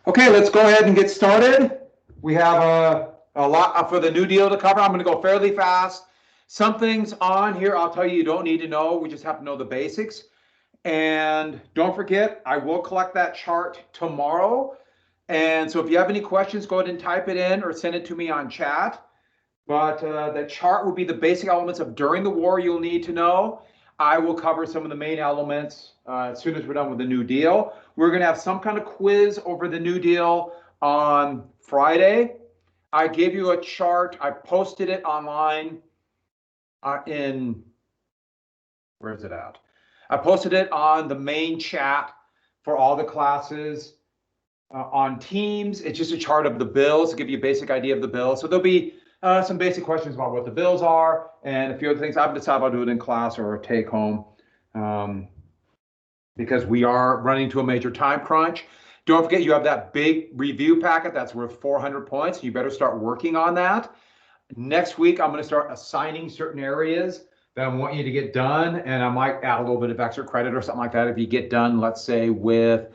Okay, let's go ahead and get started. We have a lot for the New Deal to cover. I'm going to go fairly fast. Some things on here I'll tell you don't need to know. We just have to know the basics. And don't forget, I will collect that chart tomorrow. And so if you have any questions, go ahead and type it in or send it to me on chat. But the chart will be the basic elements of during the war you'll need to know. I will cover some of the main elements as soon as we're done with the New Deal. We're going to have some kind of quiz over the New Deal on Friday. I gave you a chart. I posted it online where is it at? I posted it on the main chat for all the classes on Teams. It's just a chart of the bills to give you a basic idea of the bill. So there'll be some basic questions about what the bills are and a few other things. I haven't decided if I'll do it in class or take home because we are running to a major time crunch. Don't forget you have that big review packet that's worth 400 points. You better start working on that. Next week, I'm going to start assigning certain areas that I want you to get done, and I might add a little bit of extra credit or something like that if you get done, let's say, with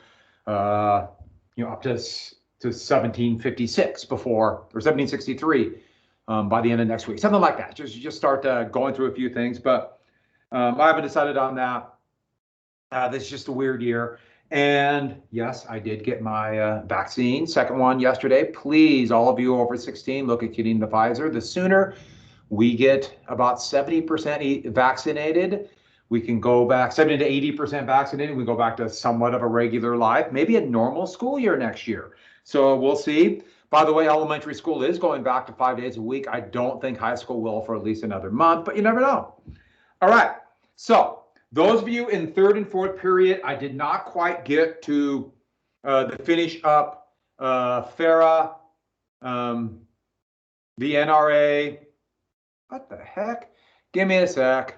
up to 1756 before, or 1763 by the end of next week, something like that. Just start going through a few things, but I haven't decided on that. This is just a weird year. And yes, I did get my vaccine, second one yesterday. Please, all of you over 16, look at getting the Pfizer. The sooner we get about 70% vaccinated, we can go back 70 to 80% vaccinated. We go back to somewhat of a regular life, maybe a normal school year next year. So we'll see. By the way, elementary school is going back to 5 days a week. I don't think high school will for at least another month, but you never know. All right. So those of you in third and fourth period, I did not quite get to the finish up FARA, the NRA. What the heck? Give me a sec.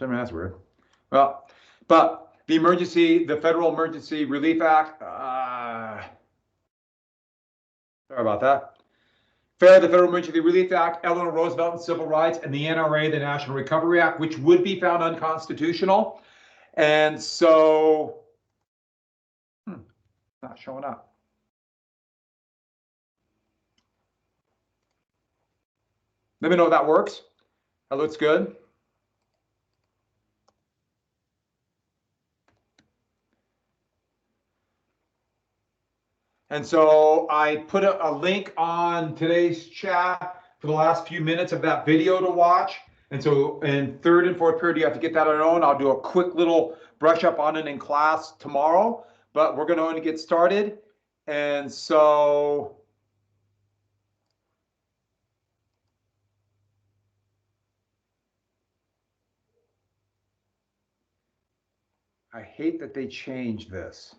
That's weird. Well, but the Federal Emergency Relief Act, sorry about that. FARA, the Federal Emergency Relief Act, Eleanor Roosevelt and Civil Rights, and the NRA, the National Recovery Act, which would be found unconstitutional. And so, not showing up. Let me know if that works. That looks good. And so I put a link on today's chat for the last few minutes of that video to watch. And so in third and fourth period, you have to get that on your own. I'll do a quick little brush up on it in class tomorrow, but we're going to get started. And so I hate that they changed this.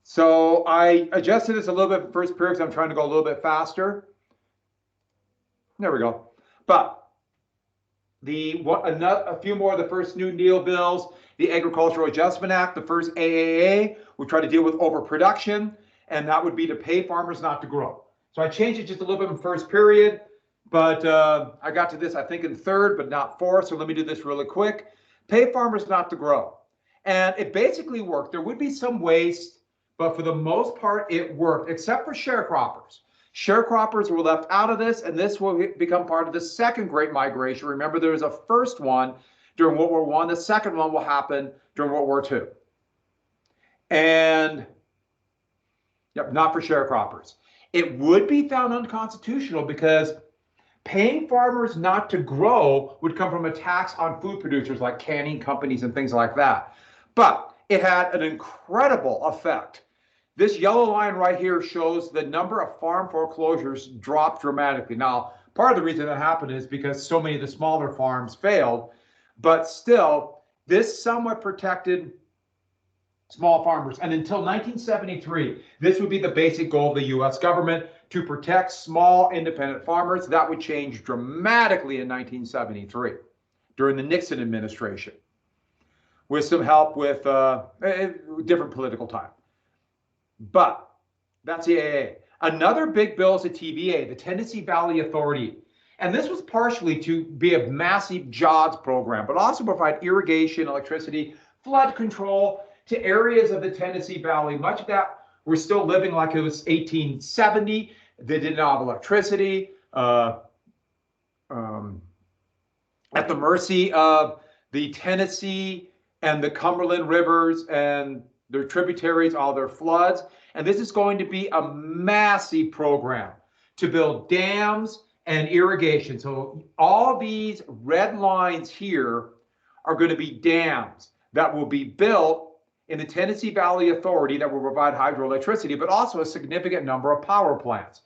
So I adjusted this a little bit for first period because I'm trying to go a little bit faster. There we go. But a few more of the first New Deal bills, the Agricultural Adjustment Act, the first AAA, we try to deal with overproduction, and that would be to pay farmers not to grow. So I changed it just a little bit in first period, but I got to this, I think, in third, but not fourth. So let me do this really quick. Pay farmers not to grow. And it basically worked. There would be some waste, but for the most part, it worked, except for sharecroppers. Sharecroppers were left out of this, and this will become part of the second Great Migration. Remember, there was a first one during World War I. The second one will happen during World War II. And, yep, not for sharecroppers. It would be found unconstitutional because paying farmers not to grow would come from a tax on food producers like canning companies and things like that. But it had an incredible effect. This yellow line right here shows the number of farm foreclosures dropped dramatically. Now, part of the reason that happened is because so many of the smaller farms failed, but still, this somewhat protected small farmers. And until 1973, this would be the basic goal of the U.S. government, to protect small independent farmers. That would change dramatically in 1973. during the Nixon administration, with some help with different political time. But that's the AA. Another big bill is the TVA, the Tennessee Valley Authority. And this was partially to be a massive jobs program, but also provide irrigation, electricity, flood control to areas of the Tennessee Valley. Much of that we're still living like it was 1870. They didn't have electricity, at the mercy of the Tennessee and the Cumberland rivers and their tributaries, all their floods. And this is going to be a massive program to build dams and irrigation. So all these red lines here are going to be dams that will be built in the Tennessee Valley Authority that will provide hydroelectricity, but also a significant number of power plants.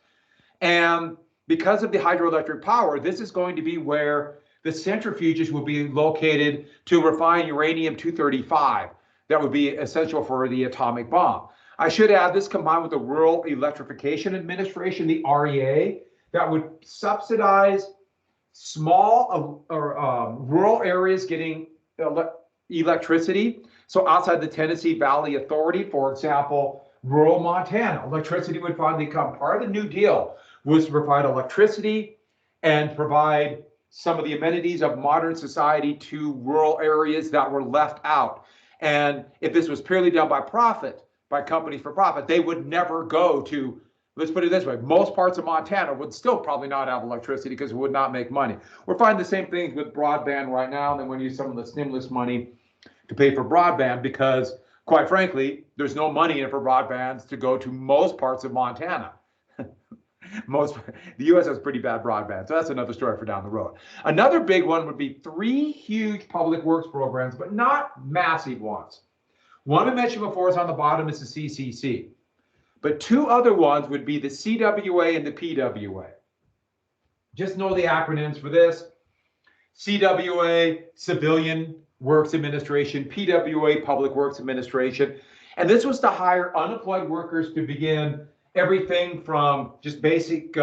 And because of the hydroelectric power, this is going to be where the centrifuges will be located to refine uranium-235. That would be essential for the atomic bomb. I should add, this combined with the Rural Electrification Administration, the REA, that would subsidize small rural areas getting electricity. So outside the Tennessee Valley Authority, for example, rural Montana, electricity would finally come. Part of the New Deal was to provide electricity and provide some of the amenities of modern society to rural areas that were left out. And if this was purely done by profit, by companies for profit, they would never go to, let's put it this way, most parts of Montana would still probably not have electricity because it would not make money. We're finding the same things with broadband right now, and then we're going to use some of the stimulus money to pay for broadband because, quite frankly, there's no money in for broadbands to go to most parts of Montana. The U.S. has pretty bad broadband, so that's another story for down the road. Another big one would be 3 huge public works programs, but not massive ones. One I mentioned before is on the bottom is the CCC, but 2 other ones would be the CWA and the PWA. Just know the acronyms for this. CWA, Civilian Works Administration, PWA, Public Works Administration. And this was to hire unemployed workers to begin everything from just basic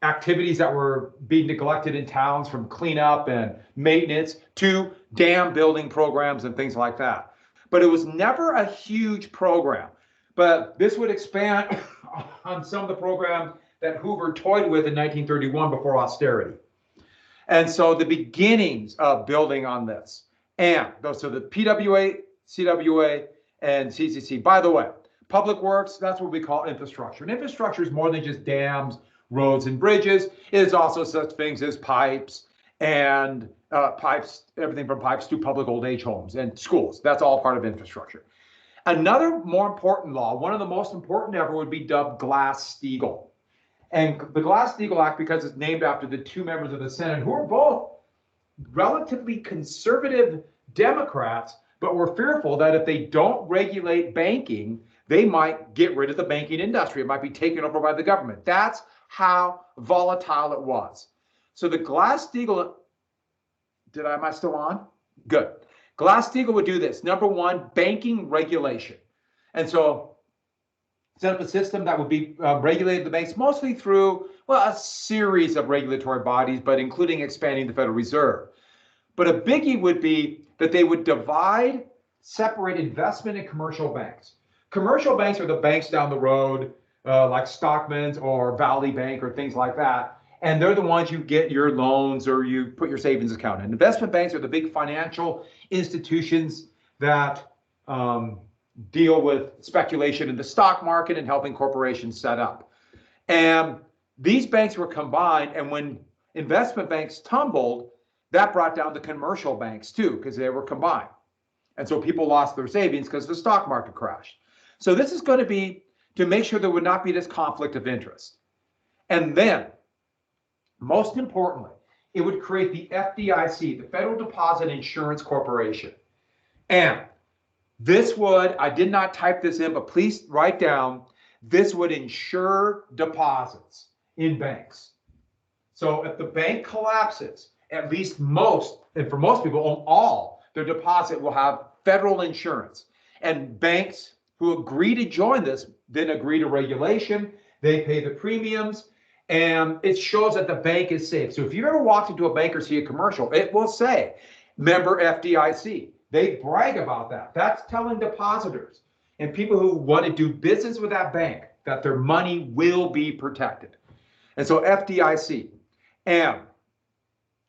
activities that were being neglected in towns, from cleanup and maintenance to dam building programs and things like that. But it was never a huge program. But this would expand on some of the programs that Hoover toyed with in 1931 before austerity. And so the beginnings of building on this. And so the PWA, CWA, and CCC. By the way, public works, that's what we call infrastructure. And infrastructure is more than just dams, roads, and bridges. It is also such things as pipes and everything from pipes to public old age homes and schools. That's all part of infrastructure. Another more important law, one of the most important ever, would be dubbed GlassSteagall. And the GlassSteagall Act, because it's named after the 2 members of the Senate who are both relatively conservative Democrats, but were fearful that if they don't regulate banking, they might get rid of the banking industry. It might be taken over by the government. That's how volatile it was. So the GlassSteagall, am I still on? Good. GlassSteagall would do this. Number 1, banking regulation. And so set up a system that would be regulated the banks mostly through, well, a series of regulatory bodies, but including expanding the Federal Reserve. But a biggie would be that they would separate investment and commercial banks. Commercial banks are the banks down the road, like Stockman's or Valley Bank or things like that. And they're the ones you get your loans or you put your savings account in. Investment banks are the big financial institutions that deal with speculation in the stock market and helping corporations set up. And these banks were combined, and when investment banks tumbled, that brought down the commercial banks too, because they were combined. And so people lost their savings because the stock market crashed. So this is going to be to make sure there would not be this conflict of interest. And then, most importantly, it would create the FDIC, the Federal Deposit Insurance Corporation. And this would, I did not type this in, but please write down, this would insure deposits in banks. So if the bank collapses, at least most, and for most people, all their deposit will have federal insurance. And banks who agree to join this then agree to regulation, they pay the premiums, And it shows that the bank is safe. So if you ever walked into a bank or see a commercial, it will say, member FDIC. They brag about that. That's telling depositors and people who want to do business with that bank that their money will be protected. And so FDIC. And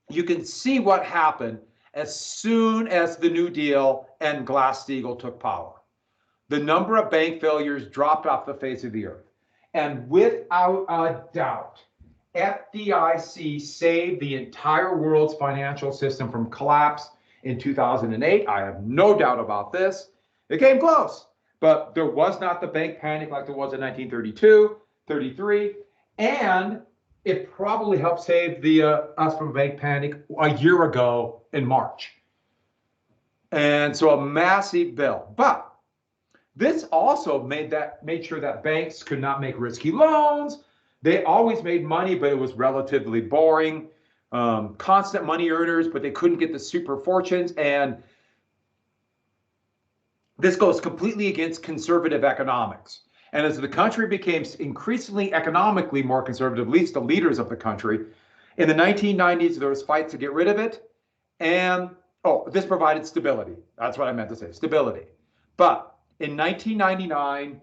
you can see what happened as soon as the New Deal and GlassSteagall took power. The number of bank failures dropped off the face of the earth. And without a doubt, FDIC saved the entire world's financial system from collapse in 2008. I have no doubt about this. It came close, but there was not the bank panic like there was in 1932, 33, and it probably helped save us from bank panic a year ago in March. And so a massive bill. But this also made sure that banks could not make risky loans. They always made money, but it was relatively boring. Constant money earners, but they couldn't get the super fortunes. And this goes completely against conservative economics. And as the country became increasingly economically more conservative, at least the leaders of the country, in the 1990s, there was fights to get rid of it. And, this provided stability. That's what I meant to say, stability. But in 1999,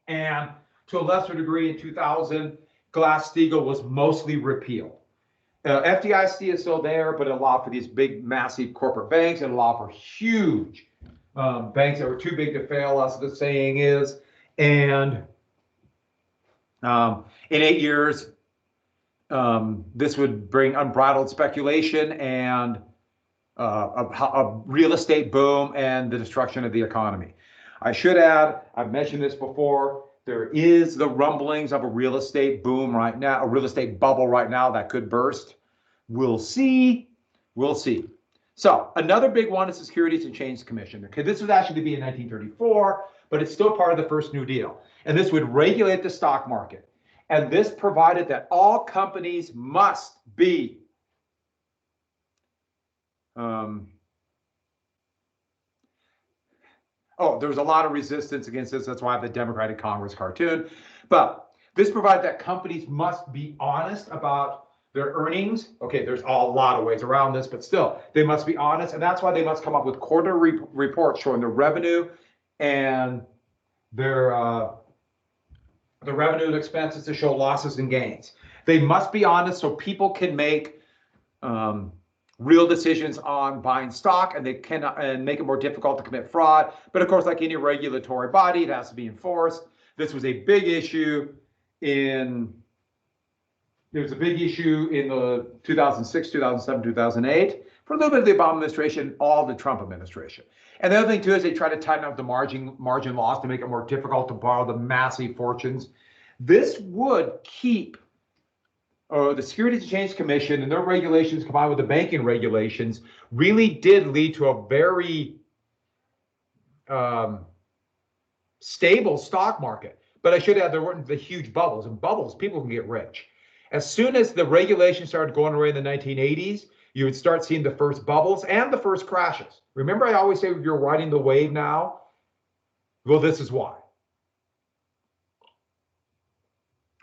and to a lesser degree in 2000, GlassSteagall was mostly repealed. FDIC is still there, but it allowed for these big, massive corporate banks and allowed for huge banks that were too big to fail, as the saying is. And in 8 years, this would bring unbridled speculation and a real estate boom and the destruction of the economy. I should add, I've mentioned this before, there is the rumblings of a real estate boom right now, a real estate bubble right now that could burst. We'll see. We'll see. So another big one is the Securities and Exchange Commission. Okay, this was actually to be in 1934, but it's still part of the first New Deal. And this would regulate the stock market. And this provided that all companies must be there was a lot of resistance against this. That's why I have the Democratic Congress cartoon. But this provided that companies must be honest about their earnings. Okay, there's a lot of ways around this, but still, they must be honest. And that's why they must come up with quarterly reports showing their revenue and their the revenue and expenses to show losses and gains. They must be honest so people can make real decisions on buying stock, and they cannot and make it more difficult to commit fraud. But of course, like any regulatory body, it has to be enforced. This was a big issue in the 2006, 2007, 2008, for a little bit of the Obama administration, all the Trump administration. And the other thing too is they try to tighten up the margin laws to make it more difficult to borrow the massive fortunes. This would keep the Securities and Exchange Commission and their regulations combined with the banking regulations really did lead to a very stable stock market. But I should add, there weren't the huge bubbles. In bubbles, people can get rich. As soon as the regulations started going away in the 1980s, you would start seeing the first bubbles and the first crashes. Remember, I always say you're riding the wave now? Well, this is why.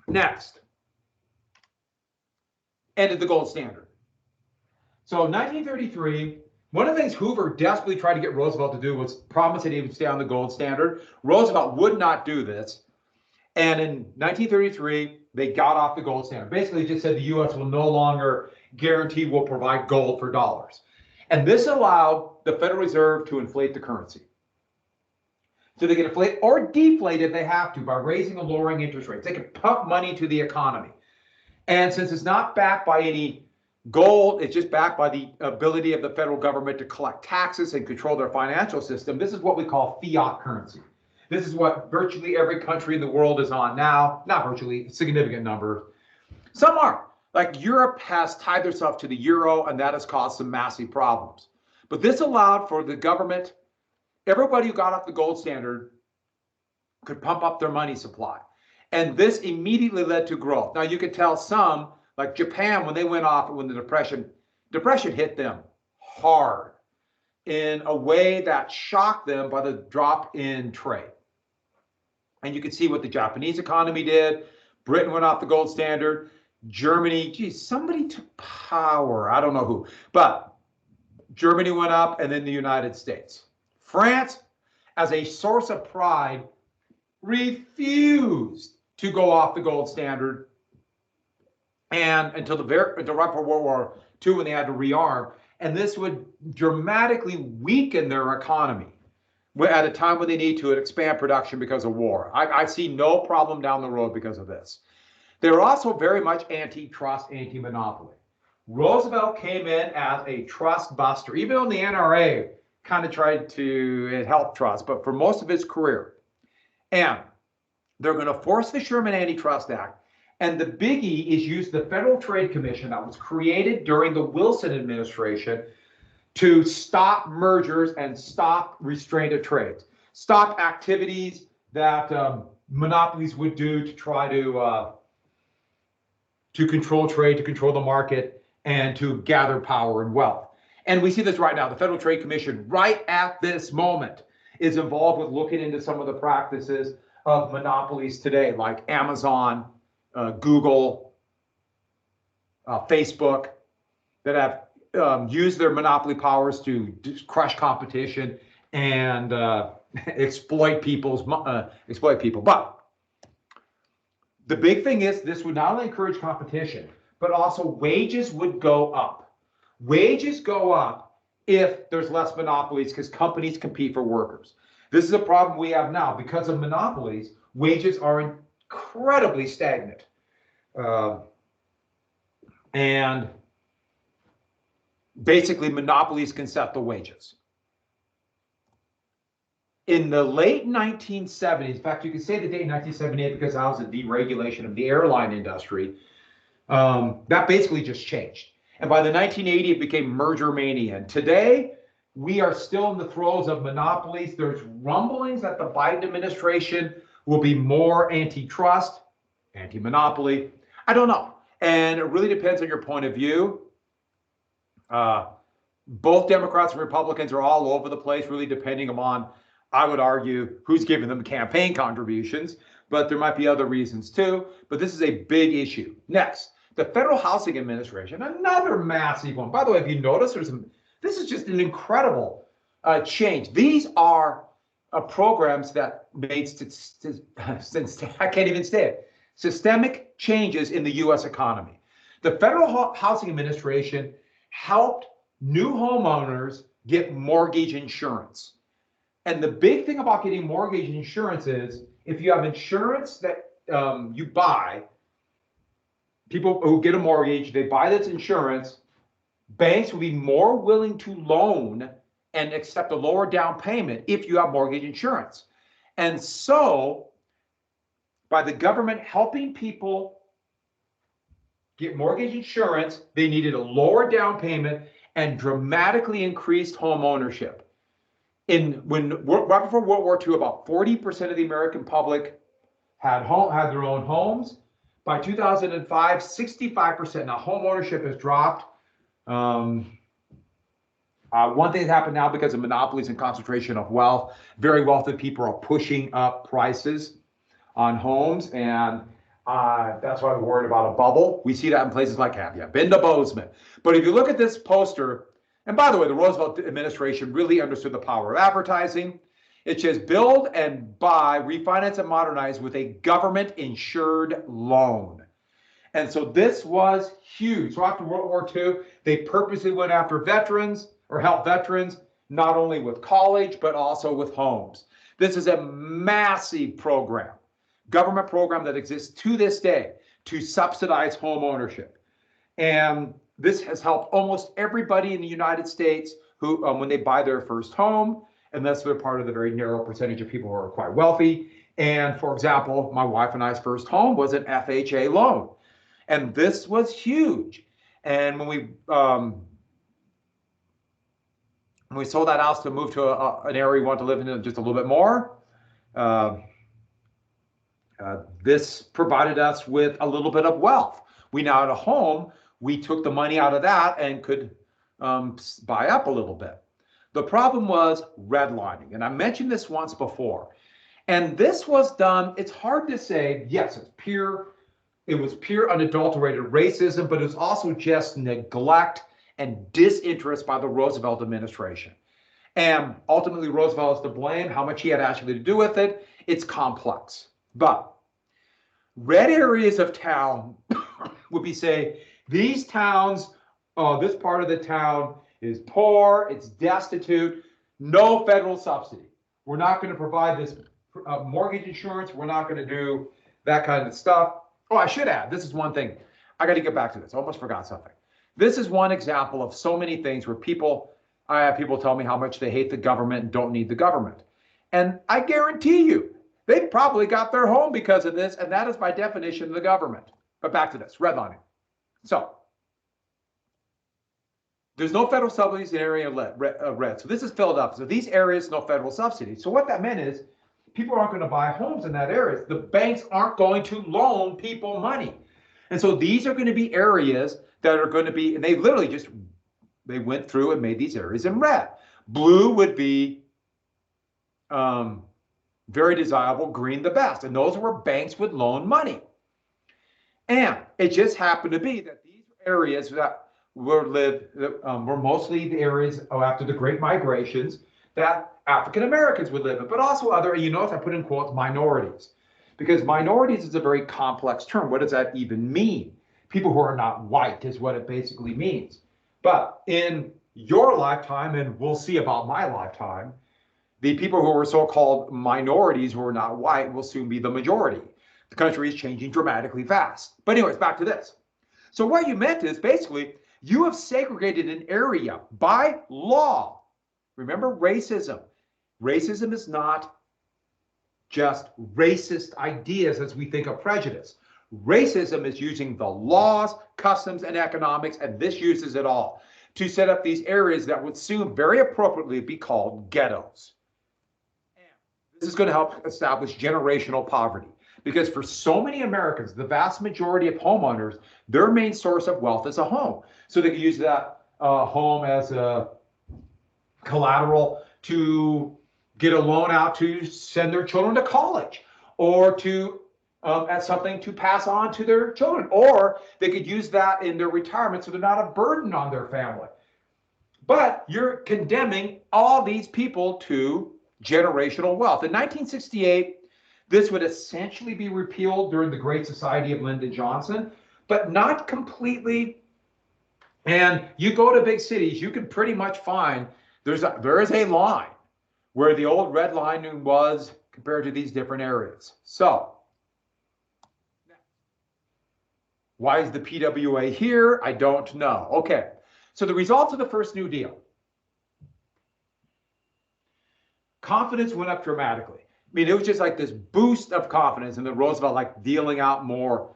Next. Ended the gold standard. So in 1933, one of the things Hoover desperately tried to get Roosevelt to do was promise that he would stay on the gold standard. Roosevelt would not do this. And in 1933, they got off the gold standard. Basically, just said the U.S. will no longer guarantee will provide gold for dollars. And this allowed the Federal Reserve to inflate the currency. So they can inflate or deflate if they have to by raising or lowering interest rates. They can pump money to the economy. And since it's not backed by any gold, it's just backed by the ability of the federal government to collect taxes and control their financial system. This is what we call fiat currency. This is what virtually every country in the world is on now. Not virtually, a significant number. Some aren't. Like Europe has tied themselves to the euro, and that has caused some massive problems. But this allowed for the government, everybody who got off the gold standard could pump up their money supply. And this immediately led to growth. Now you could tell some, like Japan, when they went off, when the depression hit them hard in a way that shocked them by the drop in trade. And you could see what the Japanese economy did. Britain went off the gold standard. Germany, geez, somebody took power. I don't know who, but Germany went up, and then the United States. France, as a source of pride, refused to go off the gold standard, and until right before World War II, when they had to rearm, and this would dramatically weaken their economy at a time when they need to expand production because of war. I see no problem down the road because of this. They're also very much antitrust, anti-monopoly. Roosevelt came in as a trust buster, even though the NRA kind of tried to help trust, but for most of his career. And they're going to force the Sherman Antitrust Act. And the biggie is use the Federal Trade Commission that was created during the Wilson administration to stop mergers and stop restraint of trade, stop activities that monopolies would do to try to control trade, to control the market, and to gather power and wealth. And we see this right now. The Federal Trade Commission, right at this moment, is involved with looking into some of the practices of monopolies today, like Amazon, Google, Facebook, that have used their monopoly powers to crush competition and exploit people. But the big thing is this would not only encourage competition, but also wages would go up. Wages go up if there's less monopolies because companies compete for workers. This is a problem we have now. Because of monopolies, wages are incredibly stagnant. And basically, monopolies can set the wages. In the late 1970s, in fact, you can say the date 1978 because that was a deregulation of the airline industry. That basically just changed. And by the 1980s, it became merger mania. And today, we are still in the throes of monopolies. There's rumblings that the Biden administration will be more antitrust, anti-monopoly. I don't know. And it really depends on your point of view. Both Democrats and Republicans are all over the place, really depending on, I would argue, who's giving them campaign contributions, but there might be other reasons too. But this is a big issue. Next, the Federal Housing Administration, another massive one. By the way, if you notice, this is just an incredible change. These are programs that made, I can't even say it, systemic changes in the U.S. economy. The Federal Housing Administration helped new homeowners get mortgage insurance. And the big thing about getting mortgage insurance is if you have insurance that you buy, people who get a mortgage, they buy this insurance, banks will be more willing to loan and accept a lower down payment if you have mortgage insurance. And so, by the government helping people get mortgage insurance, they needed a lower down payment and dramatically increased home ownership. Right before World War II, about 40% of the American public had their own homes. By 2005, 65%. Now, home ownership has dropped. One thing that happened now because of monopolies and concentration of wealth, very wealthy people are pushing up prices on homes, and that's why we're worried about a bubble. We see that in places like, have you been to Bozeman? But if you look at this poster, and by the way, the Roosevelt administration really understood the power of advertising. It says build and buy, refinance and modernize with a government-insured loan. And so this was huge. So after World War II, they purposely went after veterans or helped veterans, not only with college, but also with homes. This is a massive program, government program that exists to this day to subsidize home ownership. And this has helped almost everybody in the United States who, when they buy their first home, unless they're part of the very narrow percentage of people who are quite wealthy. And for example, my wife and I's first home was an FHA loan. And this was huge. And when we sold that house to move to an area we want to live in just a little bit more, this provided us with a little bit of wealth. We now had a home. We took the money out of that and could buy up a little bit. The problem was redlining, and I mentioned this once before. And this was done, it's hard to say, yes, it's pure it was pure unadulterated racism, but it was also just neglect and disinterest by the Roosevelt administration. And ultimately, Roosevelt is to blame. How much he had actually to do with it, it's complex. But red areas of town would be, say, these towns, this part of the town is poor, it's destitute, no federal subsidy. We're not going to provide this mortgage insurance. We're not going to do that kind of stuff. Oh, I should add, this is one thing. I got to get back to this. I almost forgot something. This is one example of so many things where I have people tell me how much they hate the government and don't need the government. And I guarantee you, they probably got their home because of this, and that is by definition the government. But back to this, redlining. So there's no federal subsidies in area red. So this is Philadelphia. So these areas, no federal subsidies. So what that meant is people aren't going to buy homes in that area. The banks aren't going to loan people money. And so these are going to be areas that are going to be, and they literally just, they went through and made these areas in red. Blue would be very desirable, green the best. And those are where banks would loan money. And it just happened to be that these areas that were mostly the areas after the Great Migrations that African Americans would live in, but also other, you notice I put in quotes, minorities, because minorities is a very complex term. What does that even mean? People who are not white is what it basically means. But in your lifetime, and we'll see about my lifetime, the people who are so-called minorities who are not white will soon be the majority. The country is changing dramatically fast. But anyways, back to this. So what you meant is basically you have segregated an area by law. Remember racism. Racism is not just racist ideas as we think of prejudice. Racism is using the laws, customs, and economics, and this uses it all to set up these areas that would soon very appropriately be called ghettos. And this is going to help establish generational poverty. Because for so many Americans, the vast majority of homeowners, their main source of wealth is a home. So they can use that home as a collateral to get a loan out to send their children to college, or to as something to pass on to their children, or they could use that in their retirement so they're not a burden on their family. But you're condemning all these people to generational wealth. In 1968, this would essentially be repealed during the Great Society of Lyndon Johnson, but not completely. And you go to big cities, you can pretty much find there is a line where the old redlining was compared to these different areas. So why is the PWA here? I don't know. Okay, so the results of the first New Deal. Confidence went up dramatically. I mean, it was just like this boost of confidence, and then Roosevelt like dealing out more.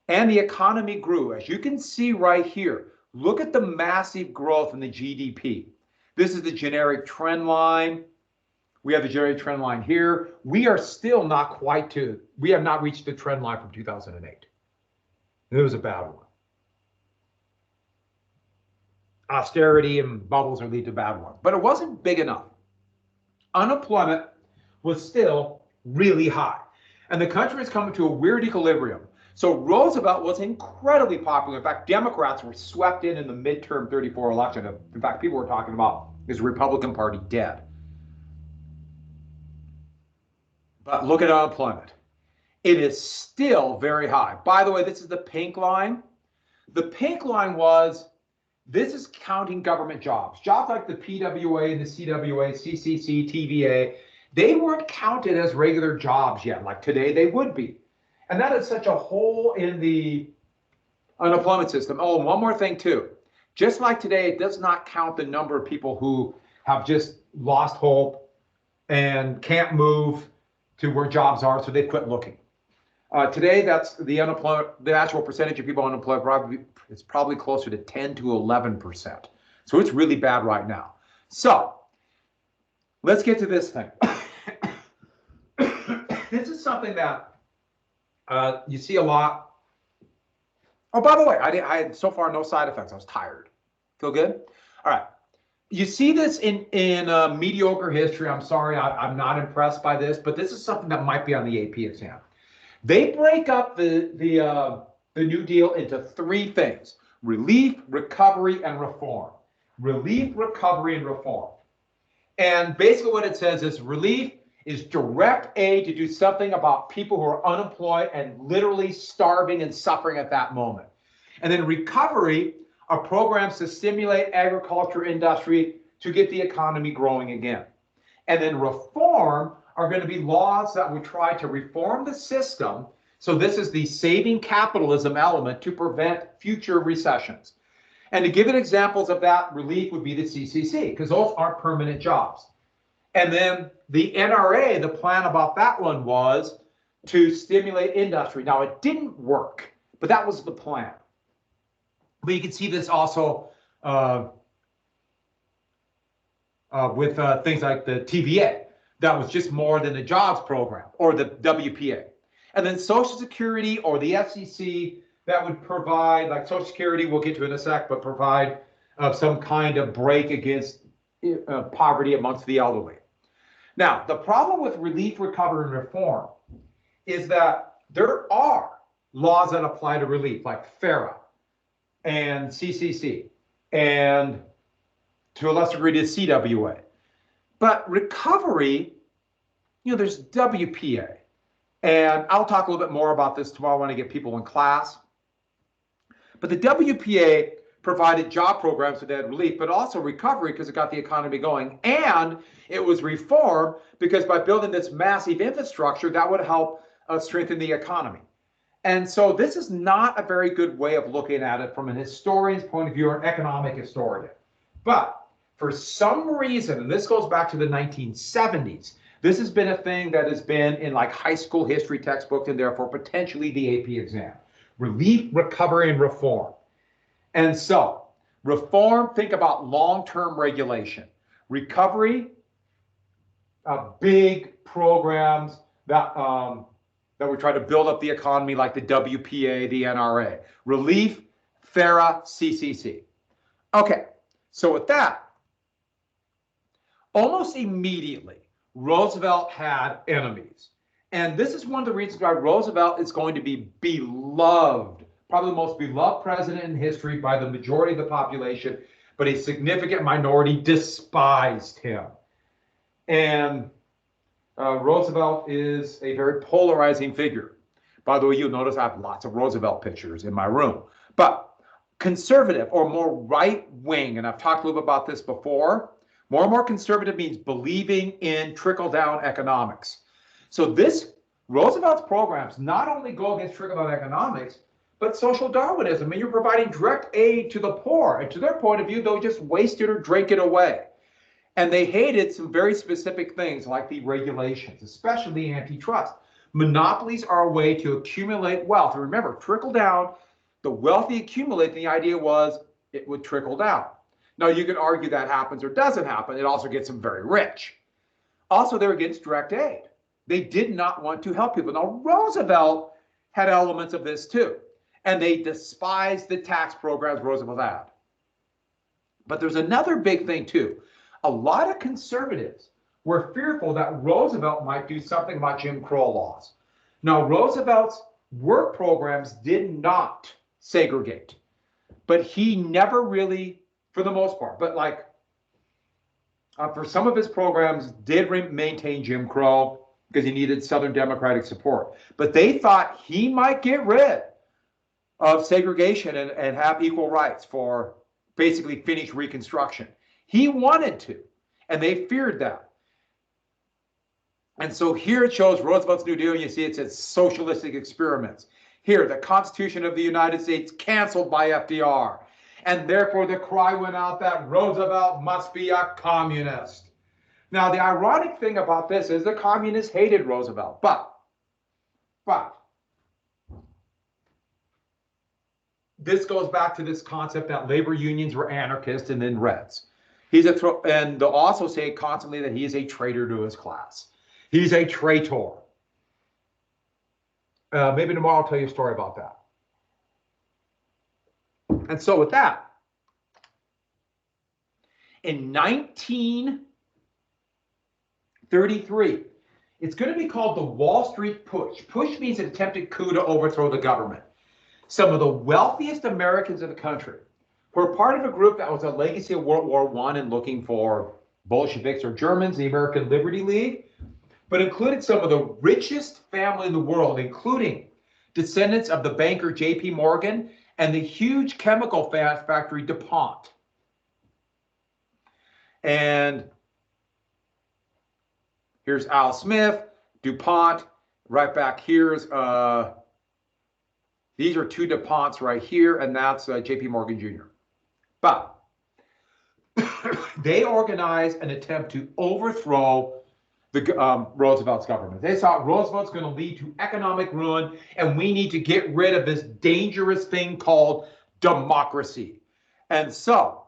And the economy grew. As you can see right here, look at the massive growth in the GDP. This is the generic trend line. We have the generic trend line here. We are still not quite we have not reached the trend line from 2008. It was a bad one. Austerity and bubbles are lead to bad ones, but it wasn't big enough. Unemployment was still really high. And the country is coming to a weird equilibrium. So Roosevelt was incredibly popular. In fact, Democrats were swept in the midterm 34 election. In fact, people were talking about is the Republican Party dead? But look at unemployment. It is still very high. By the way, this is the pink line. The pink line this is counting government jobs. Jobs like the PWA and the CWA, CCC, TVA, they weren't counted as regular jobs yet. Like today, they would be. And that is such a hole in the unemployment system. Oh, and one more thing too. Just like today, it does not count the number of people who have just lost hope and can't move to where jobs are, so they quit looking. Today, that's the unemployment, the actual percentage of people unemployed, it's probably closer to 10 to 11%. So it's really bad right now. So let's get to this thing. This is something that you see a lot. Oh, by the way, I had so far no side effects. I was tired. Feel good? All right. You see this in mediocre history. I'm sorry, I'm not impressed by this, but this is something that might be on the AP exam. They break up the the New Deal into three things: relief, recovery, and reform. Relief, recovery, and reform. And basically what it says is relief is direct aid to do something about people who are unemployed and literally starving and suffering at that moment. And then recovery are programs to stimulate agriculture industry to get the economy growing again. And then reform are going to be laws that would try to reform the system. So this is the saving capitalism element to prevent future recessions. And to give it examples of that, relief would be the CCC, because those aren't permanent jobs. And then the NRA, the plan about that one was to stimulate industry. Now, it didn't work, but that was the plan. But you can see this also with things like the TVA. That was just more than the jobs program, or the WPA. And then Social Security or the FCC, that would provide, like Social Security, we'll get to in a sec, but provide some kind of break against poverty amongst the elderly. Now, the problem with relief, recovery, and reform is that there are laws that apply to relief, like FARA and CCC, and to a lesser degree to CWA. But recovery, there's WPA. And I'll talk a little bit more about this tomorrow when I get people in class. But the WPA provided job programs that had relief, but also recovery because it got the economy going. And it was reform because by building this massive infrastructure, that would help strengthen the economy. And so this is not a very good way of looking at it from an historian's point of view, or an economic historian. But for some reason, and this goes back to the 1970s, this has been a thing that has been in like high school history textbooks and therefore potentially the AP exam. Relief, recovery, and reform. And so reform, think about long-term regulation. Recovery, big programs that we try to build up the economy, like the WPA, the NRA. Relief, FARA, CCC. Okay, so with that, almost immediately, Roosevelt had enemies. And this is one of the reasons why Roosevelt is going to be beloved, probably the most beloved president in history by the majority of the population, but a significant minority despised him. And Roosevelt is a very polarizing figure. By the way, you'll notice I have lots of Roosevelt pictures in my room. But conservative or more right-wing, and I've talked a little bit about this before, more and more conservative means believing in trickle-down economics. So Roosevelt's programs not only go against trickle-down economics, but social Darwinism. I mean, you're providing direct aid to the poor. And to their point of view, they'll just waste it or drink it away. And they hated some very specific things like the regulations, especially antitrust. Monopolies are a way to accumulate wealth. And remember, trickle down, the wealthy accumulate, and the idea was it would trickle down. Now, you can argue that happens or doesn't happen. It also gets them very rich. Also, they're against direct aid. They did not want to help people. Now, Roosevelt had elements of this too, and they despised the tax programs Roosevelt had. But there's another big thing too. A lot of conservatives were fearful that Roosevelt might do something about Jim Crow laws. Now, Roosevelt's work programs did not segregate, but he never really, for the most part, but like for some of his programs did maintain Jim Crow because he needed Southern Democratic support. But they thought he might get rid of segregation and have equal rights for basically finish Reconstruction. He wanted to, and they feared that. And so here it shows Roosevelt's New Deal. You see it says socialistic experiments. Here, the Constitution of the United States canceled by FDR. And therefore the cry went out that Roosevelt must be a communist. Now, the ironic thing about this is the communists hated Roosevelt, but this goes back to this concept that labor unions were anarchists and then Reds. And they'll also say constantly that he is a traitor to his class. He's a traitor. Maybe tomorrow I'll tell you a story about that. And so with that, in 1933, it's going to be called the Wall Street Push. Push means an attempted coup to overthrow the government. some of the wealthiest Americans in the country, who are part of a group that was a legacy of World War I and looking for Bolsheviks or Germans, the American Liberty League, but included some of the richest family in the world, including descendants of the banker J.P. Morgan and the huge chemical factory DuPont. And here's Al Smith, DuPont, right back here's, these are two DuPonts right here, and that's J.P. Morgan Jr. But they organized an attempt to overthrow the Roosevelt's government. They thought Roosevelt's going to lead to economic ruin, and we need to get rid of this dangerous thing called democracy. And so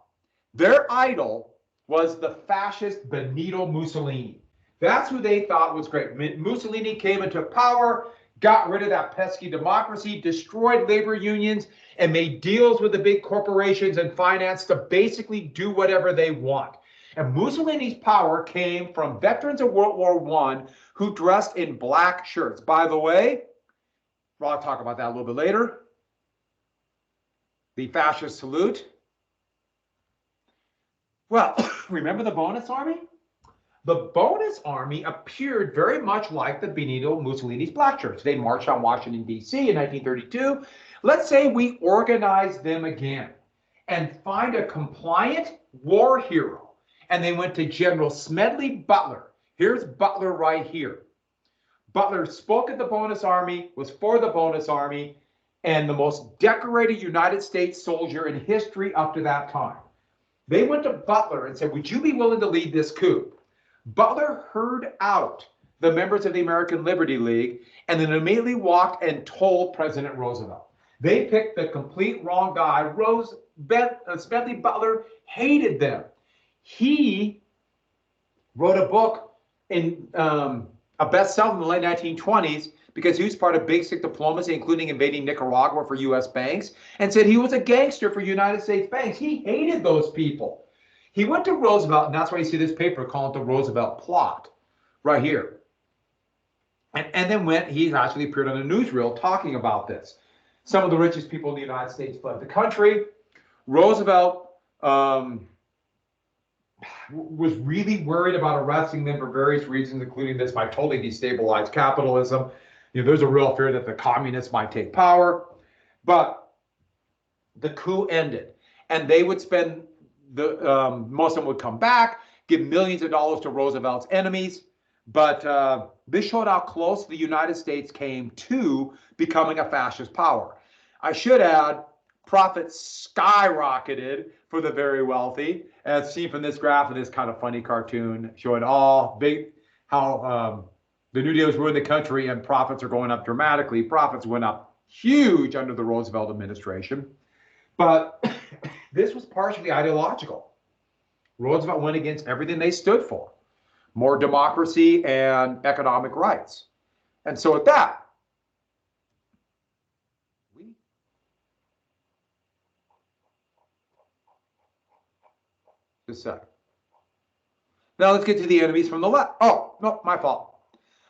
their idol was the fascist Benito Mussolini. That's who they thought was great. Mussolini came and took power, got rid of that pesky democracy, destroyed labor unions, and made deals with the big corporations and finance to basically do whatever they want. And Mussolini's power came from veterans of World War I who dressed in black shirts. By the way, I'll talk about that a little bit later. The fascist salute. Well, remember the bonus army? The bonus army appeared very much like the Benito Mussolini's black shirts. They marched on Washington, D.C. in 1932. Let's say we organize them again and find a compliant war hero. And they went to General Smedley Butler. Here's Butler right here. Butler spoke at the bonus army, was for the bonus army, and the most decorated United States soldier in history up to that time. They went to Butler and said, would you be willing to lead this coup? Butler heard out the members of the American Liberty League and then immediately walked and told President Roosevelt. They picked the complete wrong guy. Smedley Butler hated them. He wrote a book in a bestseller in the late 1920s because he was part of basic diplomacy, including invading Nicaragua for U.S. banks, and said he was a gangster for United States banks. He hated those people. He went to Roosevelt, and that's why you see this paper calling it the Roosevelt plot right here. And then he actually appeared on a newsreel talking about this. Some of the richest people in the United States fled the country. Roosevelt was really worried about arresting them for various reasons, including this might totally destabilize capitalism. There's a real fear that the communists might take power. But the coup ended, and they would spend most of them would come back, give millions of dollars to Roosevelt's enemies. But this showed how close the United States came to becoming a fascist power. I should add, profits skyrocketed for the very wealthy, as seen from this graph of this kind of funny cartoon showing how the New Deal has ruined the country and profits are going up dramatically. Profits went up huge under the Roosevelt administration. But this was partially ideological. Roosevelt went against everything they stood for: more democracy and economic rights. And so with that, just a sec. Now let's get to the enemies from the left. Oh, no, my fault.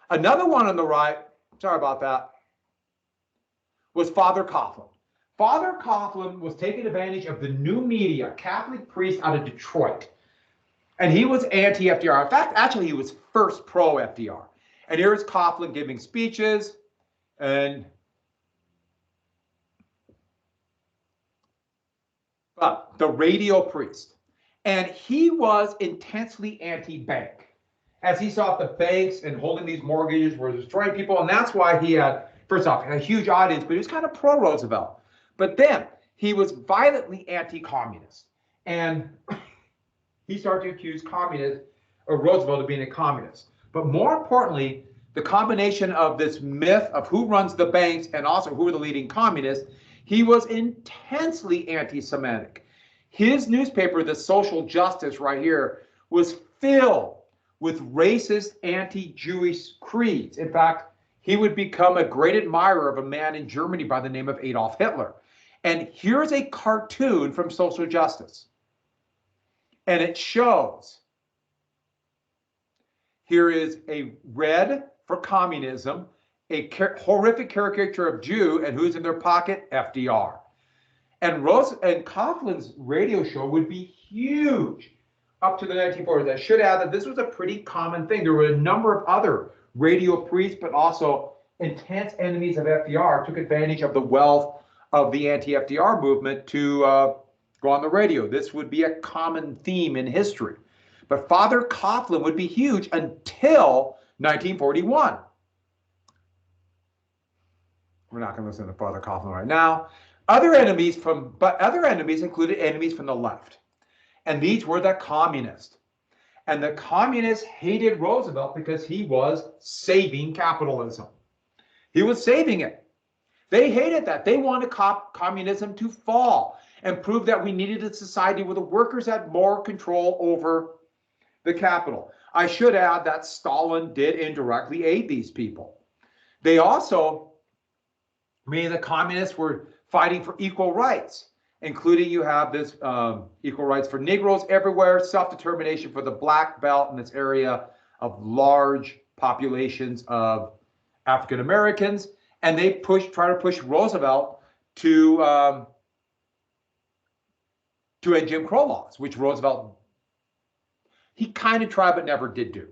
Another one on the right, sorry about that, was Father Coughlin. Father Coughlin was taking advantage of the new media, Catholic priest out of Detroit. And he was anti-FDR. In fact, actually, he was first pro-FDR. And here's Coughlin giving speeches. But the radio priest. And he was intensely anti-bank, as he saw the banks and holding these mortgages were destroying people. And that's why he had, first off, a huge audience, but he was kind of pro-Roosevelt. But then he was violently anti-communist. And he started to accuse Roosevelt of being a communist. But more importantly, the combination of this myth of who runs the banks and also who are the leading communists, he was intensely anti-Semitic. His newspaper, The Social Justice right here, was filled with racist anti-Jewish creeds. In fact, he would become a great admirer of a man in Germany by the name of Adolf Hitler. And here's a cartoon from Social Justice. And it shows, here is a red for communism, a horrific caricature of Jew, and who's in their pocket? FDR. And Coughlin's radio show would be huge up to the 1940s. I should add that this was a pretty common thing. There were a number of other radio priests, but also intense enemies of FDR took advantage of the wealth of the anti-FDR movement to go on the radio. This would be a common theme in history. But Father Coughlin would be huge until 1941. We're not going to listen to Father Coughlin right now. Other enemies included enemies from the left. And these were the communists. And the communists hated Roosevelt because he was saving capitalism. He was saving it. They hated that. They wanted communism to fall and prove that we needed a society where the workers had more control over the capital. I should add that Stalin did indirectly aid these people. They also, many of the communists were fighting for equal rights, including you have this equal rights for Negroes everywhere, self-determination for the black belt in this area of large populations of African Americans, and they try to push Roosevelt to end Jim Crow laws, which Roosevelt, he kind of tried but never did do.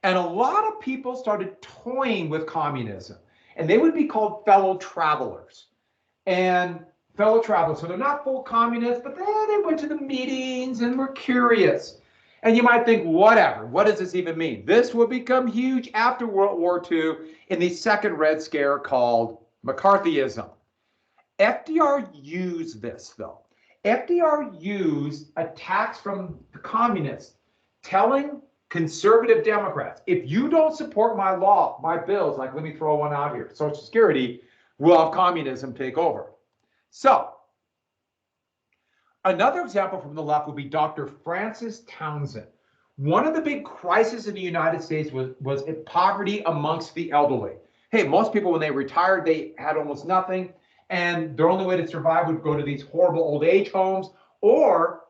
And a lot of people started toying with communism, and they would be called fellow travelers. And fellow travelers, so they're not full communists, but they went to the meetings and were curious. And you might think, whatever, what does this even mean? This would become huge after World War II in the second Red Scare called McCarthyism. FDR used this, though. FDR used attacks from the communists telling conservative Democrats, if you don't support my law, my bills, like let me throw one out here, Social Security, we'll have communism take over. So, another example from the left would be Dr. Francis Townsend. One of the big crises in the United States was poverty amongst the elderly. Hey, most people, when they retired, they had almost nothing, and their only way to survive would go to these horrible old age homes or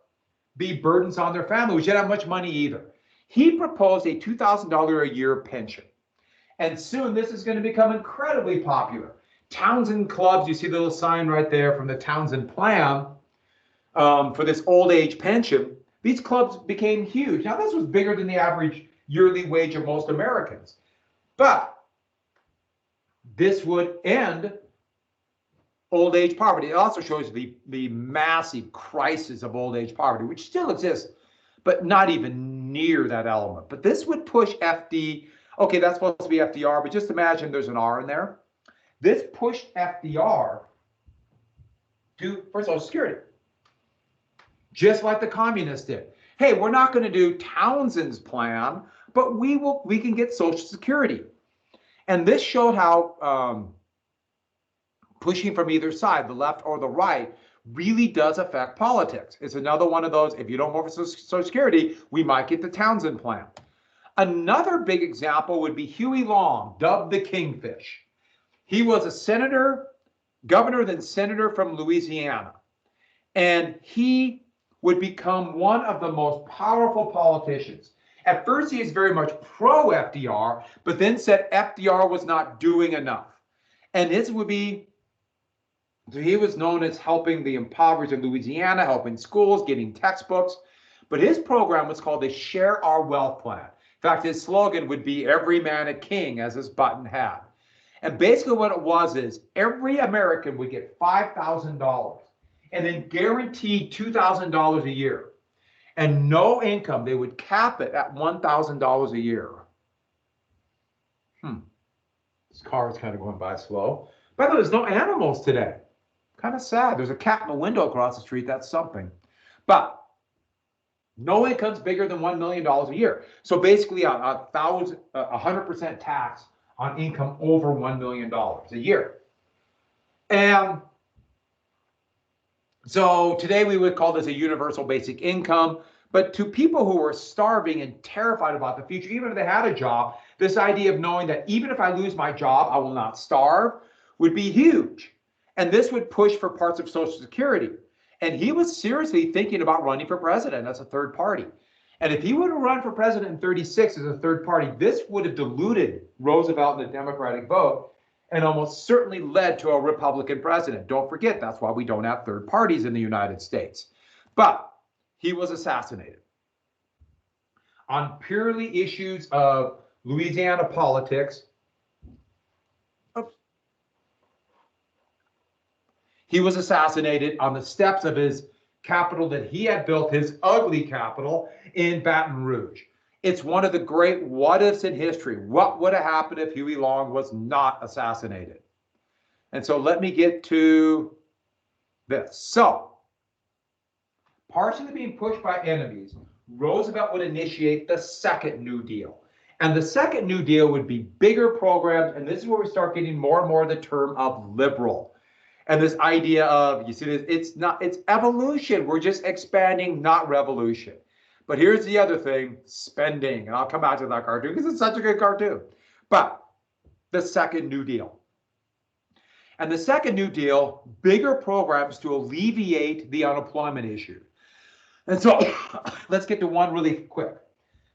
be burdens on their family, which didn't have much money either. He proposed a $2,000 a year pension, and soon this is going to become incredibly popular. Townsend clubs, you see the little sign right there from the Townsend plan for this old age pension. These clubs became huge. Now, this was bigger than the average yearly wage of most Americans. But this would end old age poverty. It also shows the massive crisis of old age poverty, which still exists, but not even near that element. But this would push okay, that's supposed to be FDR, but just imagine there's an R in there. This pushed FDR for Social Security, just like the communists did. Hey, we're not going to do Townsend's plan, but we can get Social Security. And this showed how pushing from either side, the left or the right, really does affect politics. It's another one of those, if you don't vote for Social Security, we might get the Townsend plan. Another big example would be Huey Long, dubbed the Kingfish. He was a governor, then senator from Louisiana. And he would become one of the most powerful politicians. At first, he is very much pro-FDR, but then said FDR was not doing enough. And his would be, so he was known as helping the impoverished in Louisiana, helping schools, getting textbooks. But his program was called the Share Our Wealth Plan. In fact, his slogan would be, every man a king, as his button had. And basically what it was is every American would get $5,000 and then guaranteed $2,000 a year. And no income, they would cap it at $1,000 a year. This car is kind of going by slow. By the way, there's no animals today. Kind of sad. There's a cat in the window across the street. That's something. But no income's bigger than $1 million a year. So basically a 100% tax on income over $1 million a year. And so today we would call this a universal basic income. But to people who were starving and terrified about the future, even if they had a job, this idea of knowing that even if I lose my job, I will not starve would be huge. And this would push for parts of Social Security. And he was seriously thinking about running for president as a third party. And if he would have run for president in 36 as a third party, this would have diluted Roosevelt in the Democratic vote and almost certainly led to a Republican president. Don't forget, that's why we don't have third parties in the United States. But he was assassinated on purely issues of Louisiana politics. Oops. He was assassinated on the steps of his capital that he had built, his ugly capital in Baton Rouge. It's one of the great what ifs in history. What would have happened if Huey Long was not assassinated? And so let me get to this. So, partially being pushed by enemies, Roosevelt would initiate the second New Deal. And the second New Deal would be bigger programs, and this is where we start getting more and more the term of liberal. And this idea of, you see this, it's evolution. We're just expanding, not revolution. But here's the other thing, spending. And I'll come back to that cartoon because it's such a good cartoon. But the second New Deal. And the second New Deal, bigger programs to alleviate the unemployment issue. And so let's get to one really quick.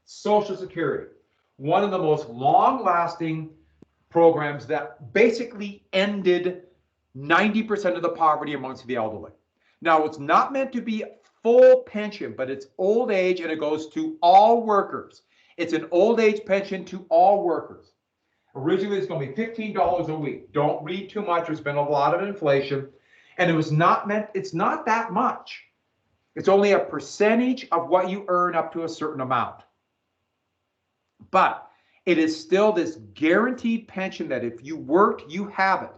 Social Security, one of the most long-lasting programs that basically ended 90% of the poverty amongst the elderly. Now, it's not meant to be full pension, but it's old age and it goes to all workers. It's an old age pension to all workers. Originally, it's going to be $15 a week. Don't read too much. There's been a lot of inflation. And it was not meant, it's not that much. It's only a percentage of what you earn up to a certain amount. But it is still this guaranteed pension that if you worked, you have it.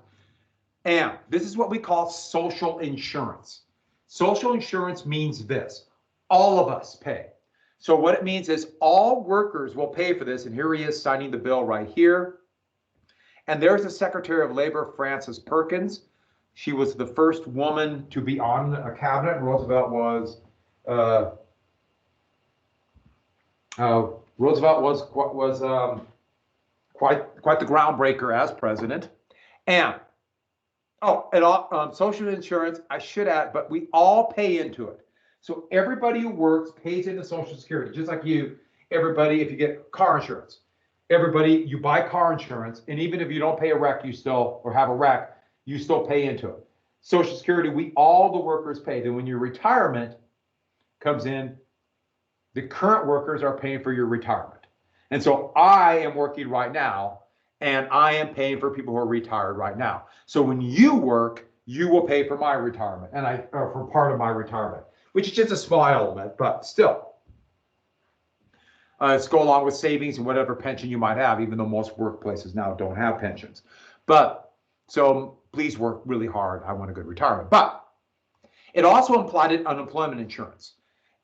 And this is what we call social insurance. Social insurance means this: all of us pay. So what it means is all workers will pay for this. And here he is signing the bill right here. And there's the Secretary of Labor, Francis Perkins. She was the first woman to be on a cabinet. Roosevelt was quite the groundbreaker as president. And social insurance, I should add, but we all pay into it. So everybody who works pays into Social Security, just like you, everybody, if you get car insurance, everybody, you buy car insurance, and even if you don't pay a wreck, or have a wreck, you still pay into it. Social Security, all the workers pay. Then when your retirement comes in, the current workers are paying for your retirement. And so I am working right now, and I am paying for people who are retired right now. So when you work, you will pay for my retirement, or for part of my retirement, which is just a small element, but still. It's go along with savings and whatever pension you might have, even though most workplaces now don't have pensions. But so please work really hard. I want a good retirement. But it also implied unemployment insurance.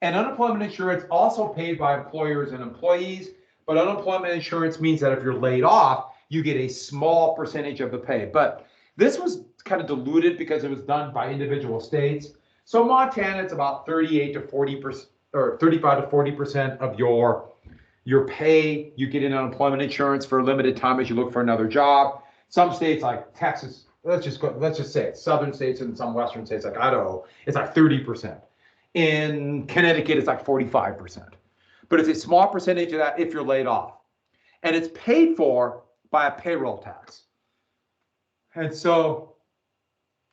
And unemployment insurance also paid by employers and employees. But unemployment insurance means that if you're laid off, you get a small percentage of the pay. But this was kind of diluted because it was done by individual states. So Montana, it's about 38 to 40%, or 35 to 40% of your pay. You get in unemployment insurance for a limited time as you look for another job. Some states like Texas, let's just say it, southern states and some western states like Idaho, it's like 30%. In Connecticut, it's like 45%. But it's a small percentage of that if you're laid off. And it's paid for by a payroll tax. And so,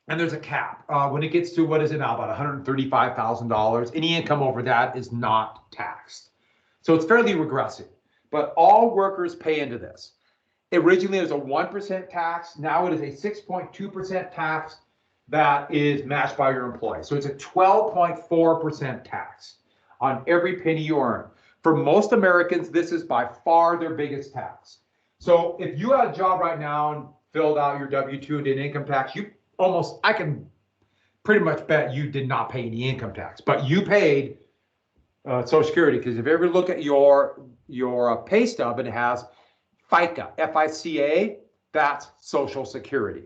and there's a cap. When it gets to, what is it now, about $135,000, any income over that is not taxed. So it's fairly regressive. But all workers pay into this. Originally, it was a 1% tax. Now it is a 6.2% tax that is matched by your employee. So it's a 12.4% tax on every penny you earn. For most Americans, this is by far their biggest tax. So if you had a job right now and filled out your W-2 and did income tax, I can pretty much bet you did not pay any income tax, but you paid Social Security, because if you ever look at your pay stub, and it has FICA, F-I-C-A, that's Social Security.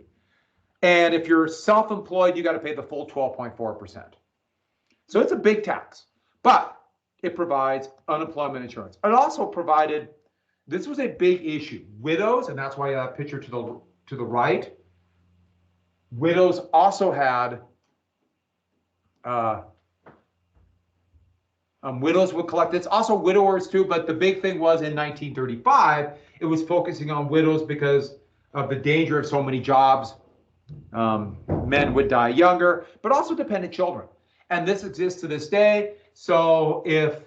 And if you're self-employed, you got to pay the full 12.4%. So it's a big tax, but it provides unemployment insurance. It also provided, this was a big issue, widows, and that's why that picture to the right. Widows also had, Widows would collect this, also widowers too, but the big thing was in 1935, it was focusing on widows because of the danger of so many jobs. Men would die younger, but also dependent children. And this exists to this day. So if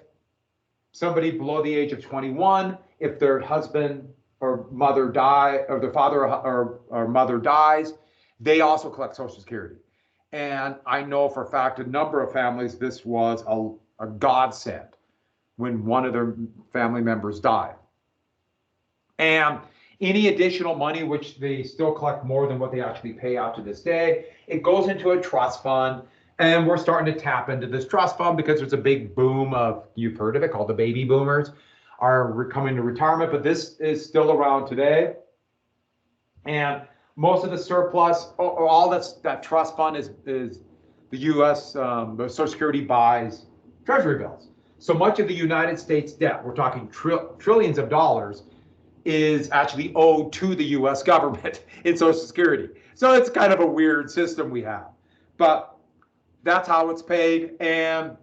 somebody below the age of 21, if their husband or mother die, or their father or mother dies, they also collect Social Security. And I know for a fact, a number of families, this was a godsend when one of their family members died. And any additional money, which they still collect more than what they actually pay out to this day, it goes into a trust fund. And we're starting to tap into this trust fund because there's a big boom of, you've heard of it, called the baby boomers are coming to retirement, but this is still around today. And most of the surplus, or all that trust fund is the U.S. The Social Security buys Treasury bills. So much of the United States debt, we're talking trillions of dollars, is actually owed to the U.S. government in Social Security. So it's kind of a weird system we have, but that's how it's paid. And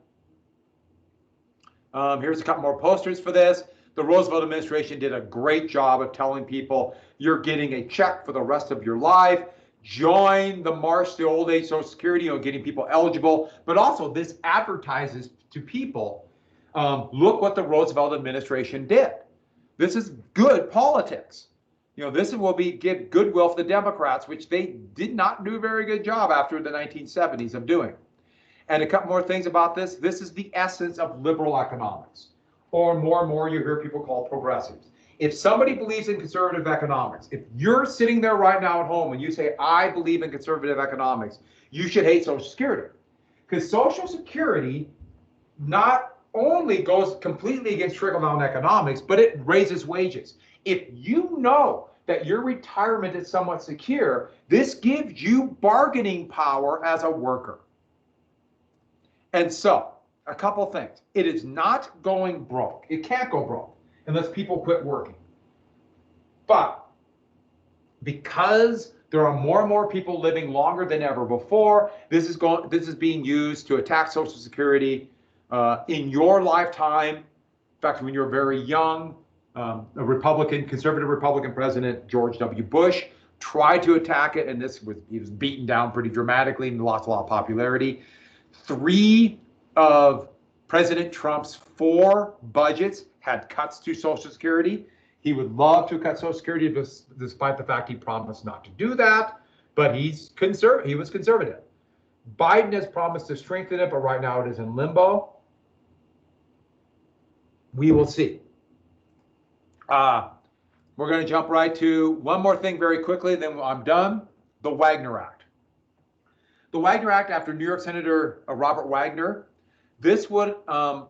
here's a couple more posters for this. The Roosevelt administration did a great job of telling people you're getting a check for the rest of your life. Join the March to Old Age Social Security, getting people eligible. But also this advertises to people, look what the Roosevelt administration did. This is good politics. This will give goodwill for the Democrats, which they did not do a very good job after the 1970s of doing. And a couple more things about this. This is the essence of liberal economics, or more and more you hear people call progressives. If somebody believes in conservative economics, if you're sitting there right now at home and you say, I believe in conservative economics, you should hate Social Security. Because Social Security not only goes completely against trickle-down economics, but it raises wages. If you know that your retirement is somewhat secure, this gives you bargaining power as a worker. And so, a couple things. It is not going broke. It can't go broke unless people quit working. But because there are more and more people living longer than ever before, this is being used to attack Social Security in your lifetime. In fact, when you're very young, a conservative Republican president, George W. Bush, tried to attack it, and he was beaten down pretty dramatically and lost a lot of popularity. 3 of President Trump's 4 budgets had cuts to Social Security. He would love to cut Social Security, despite the fact he promised not to do that, but he was conservative. Biden has promised to strengthen it, but right now it is in limbo. We will see. We're going to jump right to one more thing very quickly, then I'm done. The Wagner Act. The Wagner Act, after New York Senator Robert Wagner, this would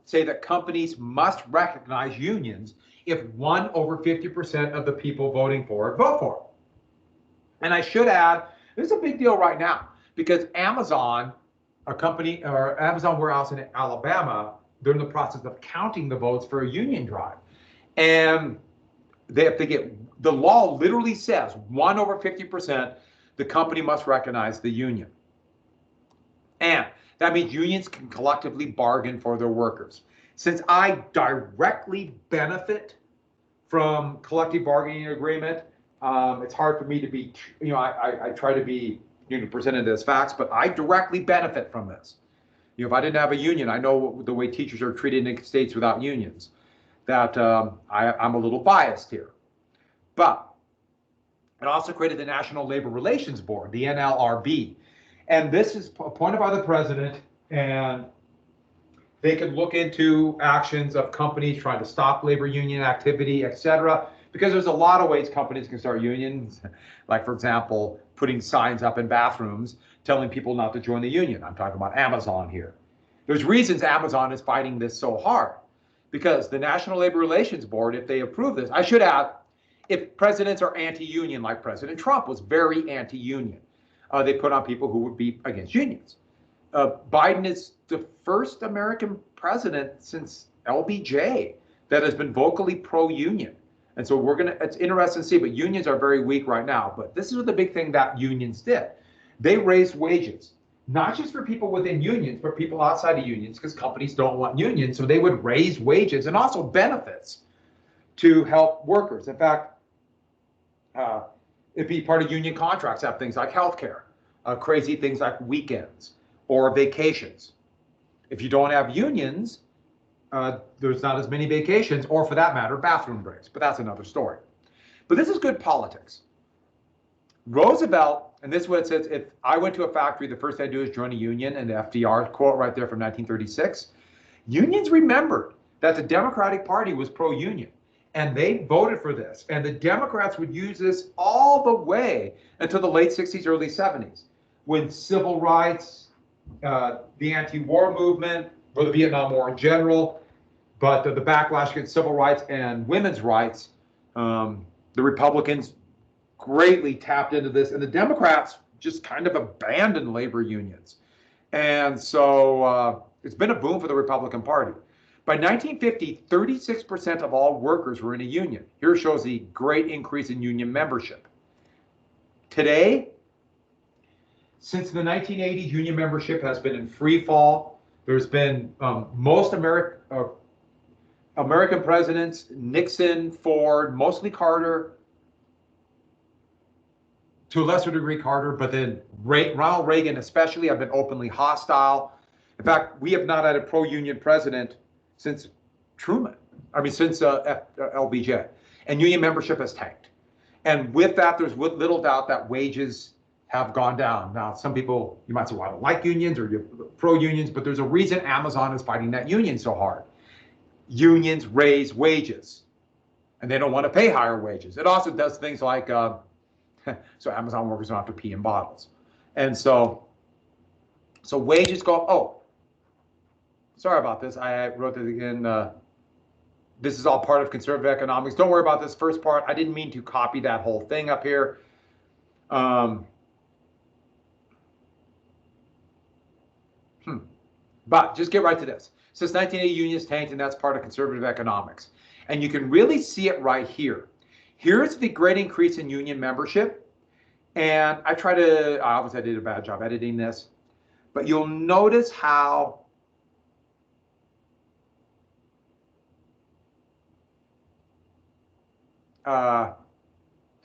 say that companies must recognize unions if 1 over 50% of the people voting for it vote for it. And I should add, this is a big deal right now because Amazon, Amazon warehouse in Alabama, they're in the process of counting the votes for a union drive. And they have to the law literally says 1 over 50%, the company must recognize the union. And that means unions can collectively bargain for their workers. Since I directly benefit from collective bargaining agreement, it's hard for me to be, I try to be presented as facts, but I directly benefit from this. If I didn't have a union, I know the way teachers are treated in states without unions, that I'm a little biased here. But it also created the National Labor Relations Board, the NLRB. And this is appointed by the president, and they can look into actions of companies trying to stop labor union activity, et cetera, because there's a lot of ways companies can start unions, like, for example, putting signs up in bathrooms telling people not to join the union. I'm talking about Amazon here. There's reasons Amazon is fighting this so hard, because the National Labor Relations Board, if they approve this, I should add, if presidents are anti-union, like President Trump was very anti-union, they put on people who would be against unions. Biden is the first American president since LBJ that has been vocally pro-union. And so it's interesting to see, but unions are very weak right now. But this is the big thing that unions did. They raised wages. not just for people within unions, but people outside of unions, because companies don't want unions. So they would raise wages and also benefits to help workers. In fact, it'd be part of union contracts, have things like healthcare, crazy things like weekends or vacations. If you don't have unions, there's not as many vacations, or for that matter, bathroom breaks. But that's another story. But this is good politics. Roosevelt, and this is what it says, if I went to a factory, the first thing I'd do is join a union, and the FDR quote right there from 1936. Unions remembered that the Democratic Party was pro-union, and they voted for this. And the Democrats would use this all the way until the late 60s, early 70s, when civil rights, the anti-war movement, or the Vietnam War in general, but the backlash against civil rights and women's rights, the Republicans greatly tapped into this, and the Democrats just kind of abandoned labor unions. And so it's been a boom for the Republican Party. By 1950, 36% of all workers were in a union. Here shows the great increase in union membership. Today, since the 1980s, union membership has been in free fall. There's been most American presidents, Nixon, Ford, mostly Carter, to a lesser degree Carter, but then Ronald Reagan especially have been openly hostile. In fact, we have not had a pro-union president since Truman. I mean, since LBJ. And union membership has tanked. And with that, there's little doubt that wages have gone down. Now, some people, you might say, well, I don't like unions or you're pro-unions, but there's a reason Amazon is fighting that union so hard. Unions raise wages, and they don't want to pay higher wages. It also does things like, so Amazon workers don't have to pee in bottles. And so wages go up. Oh, sorry about this. I wrote this again. This is all part of conservative economics. Don't worry about this first part. I didn't mean to copy that whole thing up here. But just get right to this. Since 1980, unions tanked, and that's part of conservative economics. And you can really see it right here. Here's the great increase in union membership. And obviously I did a bad job editing this, but you'll notice how the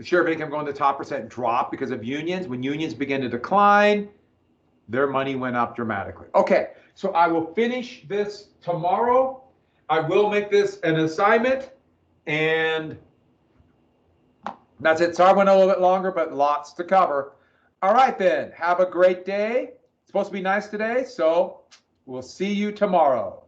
share of income going to the top percent dropped because of unions. When unions begin to decline, their money went up dramatically. Okay, so I will finish this tomorrow. I will make this an assignment, and that's it. Sorry I went a little bit longer, but lots to cover. All right then, have a great day. It's supposed to be nice today, so we'll see you tomorrow.